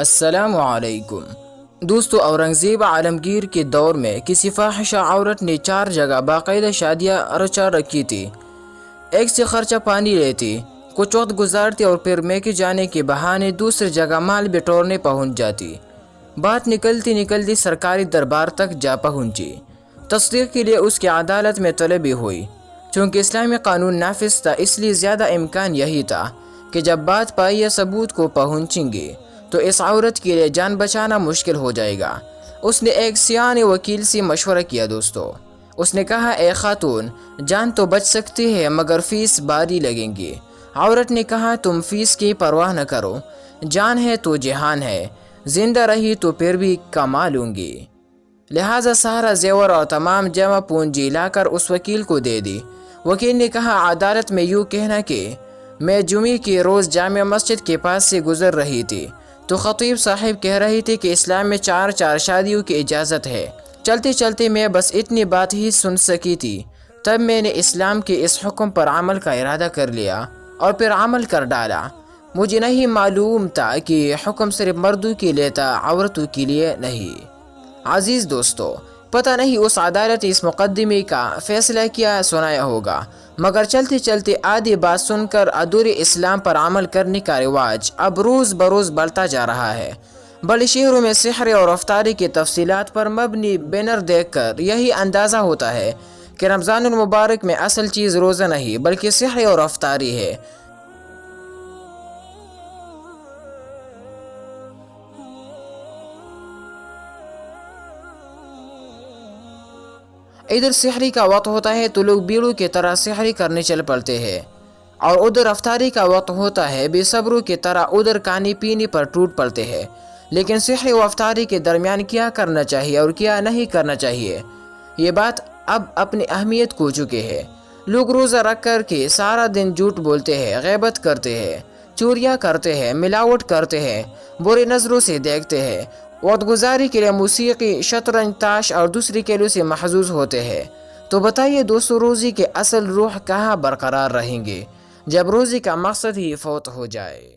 السلام علیکم دوستو، اورنگزیب عالمگیر کے دور میں کسی فاحشہ عورت نے 4 جگہ باقاعدہ شادیاں رچا رکھی تھی۔ ایک سے خرچہ پانی لیتی، کچھ وقت گزارتی اور پھر میکے جانے کے بہانے دوسری جگہ مال بٹورنے پہنچ جاتی۔ بات نکلتی نکلتی سرکاری دربار تک جا پہنچی۔ تصدیق کے لیے اس کی عدالت میں طلبی ہوئی۔ چونکہ اسلامی قانون نافذ تھا، اس لیے زیادہ امکان یہی تھا کہ جب بات پائی یا ثبوت کو پہنچیں گے تو اس عورت کے لیے جان بچانا مشکل ہو جائے گا۔ اس نے ایک سیانے وکیل سے مشورہ کیا۔ دوستو، اس نے کہا، اے خاتون، جان تو بچ سکتی ہے مگر فیس باری لگیں گی۔ عورت نے کہا، تم فیس کی پرواہ نہ کرو، جان ہے تو جہان ہے، زندہ رہی تو پھر بھی کما لوں گی۔ لہٰذا سارا زیور اور تمام جمع پونجی لا کر اس وکیل کو دے دی۔ وکیل نے کہا، عدالت میں یوں کہنا کہ میں جمعے کے روز جامع مسجد کے پاس سے گزر رہی تھی تو خطیب صاحب کہہ رہی تھی کہ اسلام میں 4 شادیوں کی اجازت ہے۔ چلتے چلتے میں بس اتنی بات ہی سن سکی تھی، تب میں نے اسلام کے اس حکم پر عمل کا ارادہ کر لیا اور پھر عمل کر ڈالا۔ مجھے نہیں معلوم تھا کہ حکم صرف مردوں کے لیے تھا، عورتوں کے لیے نہیں۔ عزیز دوستو، پتہ نہیں اس عدالت اس مقدمے کا فیصلہ کیا سنایا ہوگا، مگر چلتے چلتے آدھی بات سن کر ادھورے اسلام پر عمل کرنے کا رواج اب روز بروز بڑھتا جا رہا ہے۔ بڑے شہروں میں سحر اور افطاری کی تفصیلات پر مبنی بینر دیکھ کر یہی اندازہ ہوتا ہے کہ رمضان المبارک میں اصل چیز روزہ نہیں بلکہ سحر اور افطاری ہے۔ ادھر سحری کا وقت ہوتا ہے تو لوگ بیڑوں کی طرح سحری کرنے چل پڑتے ہیں، اور ادھر افطاری کا وقت ہوتا ہے بے صبروں کی طرح ادھر کھانے پینے پر ٹوٹ پڑتے ہیں۔ لیکن سحری و افطاری کے درمیان کیا کرنا چاہیے اور کیا نہیں کرنا چاہیے، یہ بات اب اپنی اہمیت کھو چکے ہے۔ لوگ روزہ رکھ کر کے سارا دن جھوٹ بولتے ہیں، غیبت کرتے ہیں، چوریاں کرتے ہیں، ملاوٹ کرتے ہیں، برے نظروں سے دیکھتے ہیں، وقت گزاری کے لیے موسیقی، شطرنج، تاش اور دوسری کھیلوں سے محظوظ ہوتے ہیں۔ تو بتائیے دوستو، روزی کے اصل روح کہاں برقرار رہیں گے جب روزی کا مقصد ہی فوت ہو جائے؟